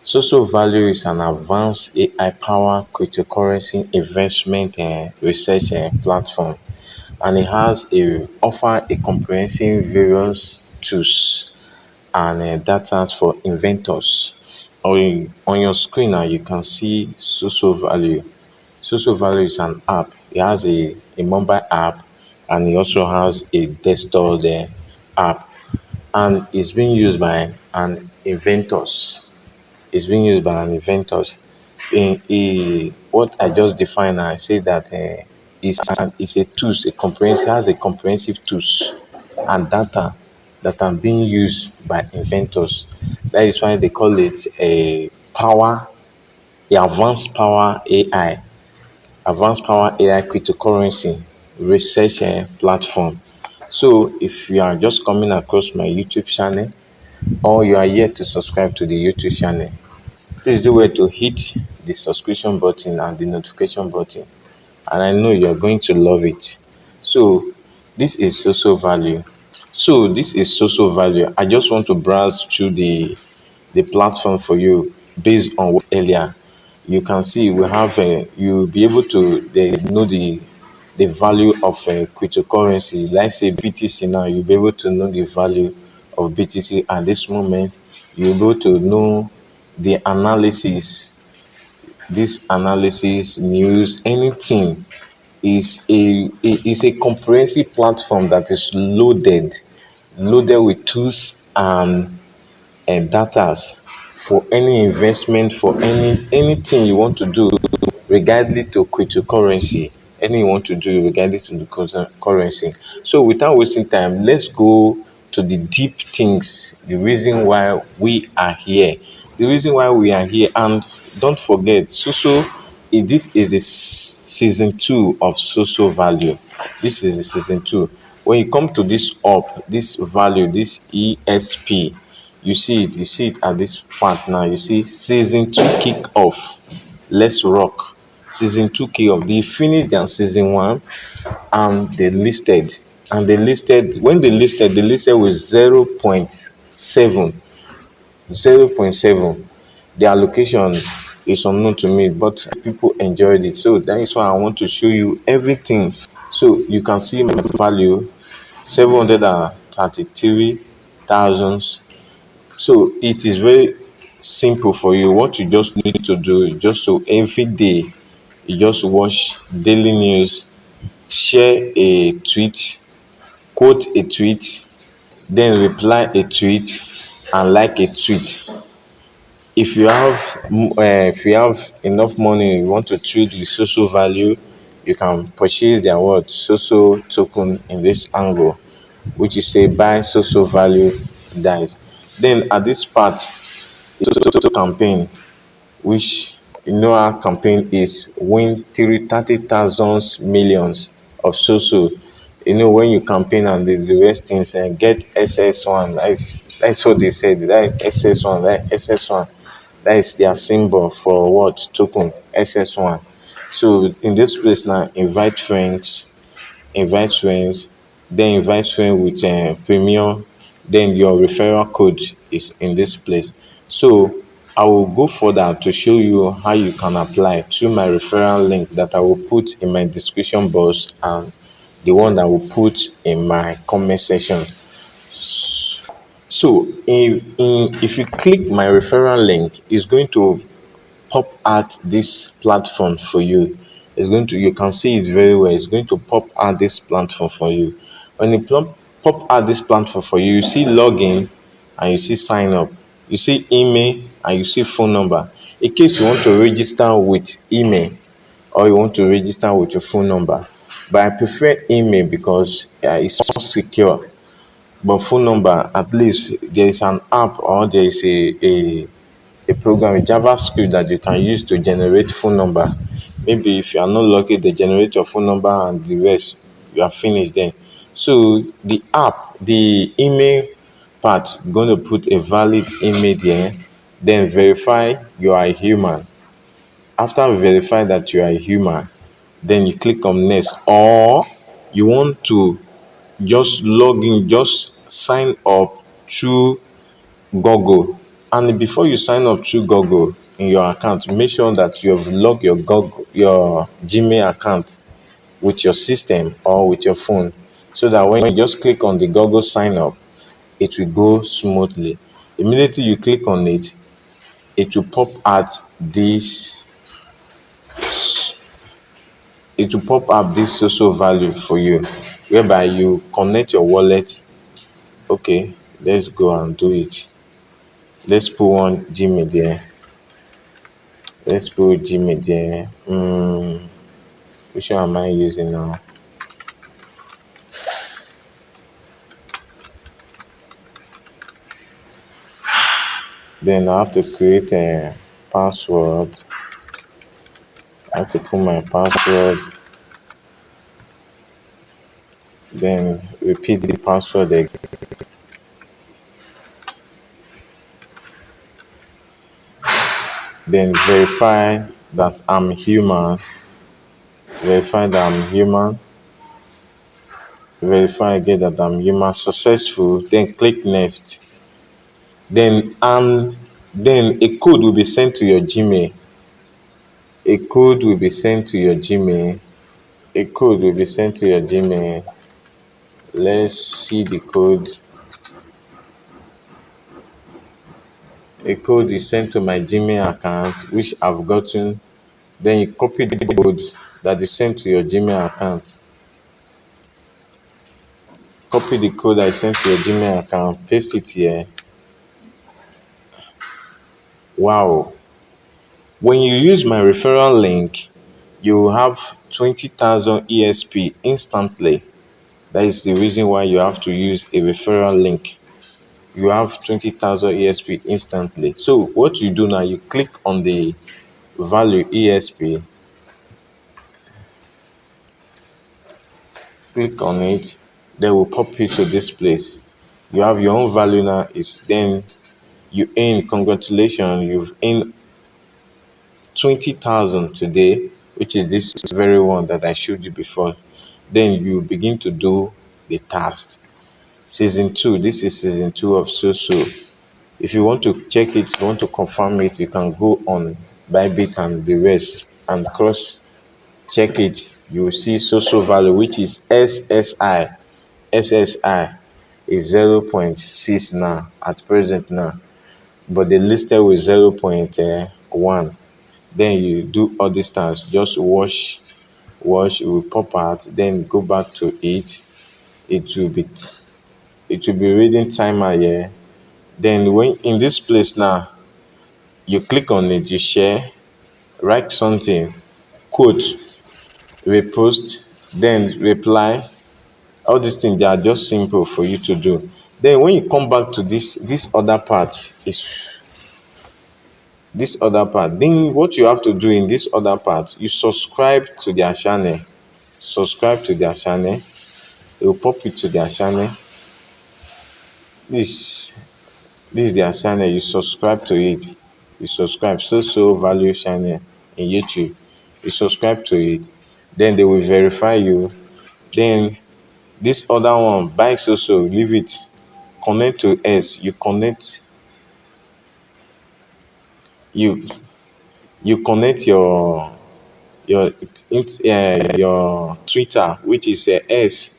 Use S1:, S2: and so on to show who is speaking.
S1: SoSoValue is an advanced AI-powered cryptocurrency investment and research platform, and it has offer a comprehensive various tools and data for inventors. On your screen now, you can see SoSoValue. SoSoValue is an app. It has a mobile app, and it also has a desktop app, and it's being used by an inventors. It's being used by an inventors. What I just defined, I say that it's a tools, a comprehensive has a comprehensive tools and data that are being used by inventors. That is why they call it a advanced power AI, advanced power AI cryptocurrency research platform. So if you are just coming across my YouTube channel, or you are yet to subscribe to the YouTube channel, please do well to hit the subscription button and the notification button, and I know you're going to love it. So this is SoSoValue. This is SoSoValue. I just want to browse through the platform for you based on what earlier. You can see we have you'll be able to know the value of cryptocurrency. Let's say BTC now, you'll be able to know the value of BTC at this moment. You'll be able to know the analysis, this analysis, news, anything is a comprehensive platform that is loaded with tools and data for any investment, for anything you want to do regarding to cryptocurrency, anything you want to do regarding to the currency. So without wasting time, let's go to the deep things, the reason why we are here, and don't forget, this is the season 2 of SoSoValue. This is the season 2. When you come to this value, this ESP, you see it at this part now. You see season 2 kick off. Let's rock. Season 2 kick off. They finished their season 1 and they listed. And when they listed with 0.7. 0.7. The allocation is unknown to me, but people enjoyed it. So that is why I want to show you everything. So you can see my value, 733,000. So it is very simple for you. What you just need to do is just to every day, you just watch daily news, share a tweet, quote a tweet, then reply a tweet and like a tweet. If you have enough money, you want to trade with SoSoValue, you can purchase their Soso token in this angle, which is say buy SoSoValue dies. Then at this part, Soso campaign, which you know our campaign is win 30,000 millions of Soso. You know, when you campaign and the rest things and get SS1, that's what they said. That SS1, that is their symbol for what token SS1. So in this place now, invite friends, then invite friends with premium, then your referral code is in this place. So I will go further to show you how you can apply through my referral link that I will put in my description box and the one that I will put in my comment section. So if you click my referral link, it's going to pop out this platform for you. You can see it very well. It's going to pop out this platform for you. When it pop out this platform for you, you see login and you see sign up. You see email and you see phone number. In case you want to register with email or you want to register with your phone number, but I prefer email because it's more secure. But phone number, at least there is an app or there is a program, a JavaScript that you can use to generate phone number. Maybe if you are not lucky, they generate your phone number and the rest, you are finished then. So the email part, going to put a valid email there, then verify you are a human. After we verify that you are a human, then you click on next, or you want to just log in, just sign up through Google. And before you sign up through Google in your account, make sure that you have logged your Gmail account with your system or with your phone, so that when you just click on the Google sign up, it will go smoothly. Immediately you click on it, it will pop out this it will pop up this SoSoValue for you, whereby you connect your wallet. Okay, let's go and do it. Let's put one Gmail there. Let's put Gmail there. Which one am I using now? Then I have to create a password. I have to put my password. Then repeat the password again. Then verify that I'm human. Verify that I'm human. Verify again that I'm human. Successful. Then click next. Then a code will be sent to your Gmail. A code will be sent to your Gmail. A code will be sent to your Gmail. Let's see the code. A code is sent to my Gmail account, which I've gotten. Then you copy the code that is sent to your Gmail account. Copy the code I sent to your Gmail account, paste it here. Wow. When you use my referral link, you will have 20,000 ESP instantly. That is the reason why you have to use a referral link. You have 20,000 ESP instantly. So what you do now, you click on the value ESP. Click on it. They will pop you to this place. You have your own value now. Is then you earn, congratulations, you've earned 20,000 today, which is this very one that I showed you before. Then you begin to do the task. Season 2, this is season 2 of SoSo. If you want to check it, if you want to confirm it, you can go on Bybit and the rest and cross check it. You will see SoSoValue, which is SSI. SSI is 0.6 now at present now, but they listed with 0.1. Then you do all these tasks, just wash, it will pop out, then go back to it. It will be reading timer here. Then when in this place now, you click on it, you share, write something, quote, repost, then reply. All these things, they are just simple for you to do. Then when you come back to this other part, is this other part, then what you have to do in this other part, you subscribe to their channel. Subscribe to their channel. It will pop you to their channel. This is their channel. You subscribe to it. You subscribe SoSoValue channel in YouTube. You subscribe to it. Then they will verify you. Then this other one, buy SoSo, leave it. Connect to S. You connect. You connect your Twitter, which is S.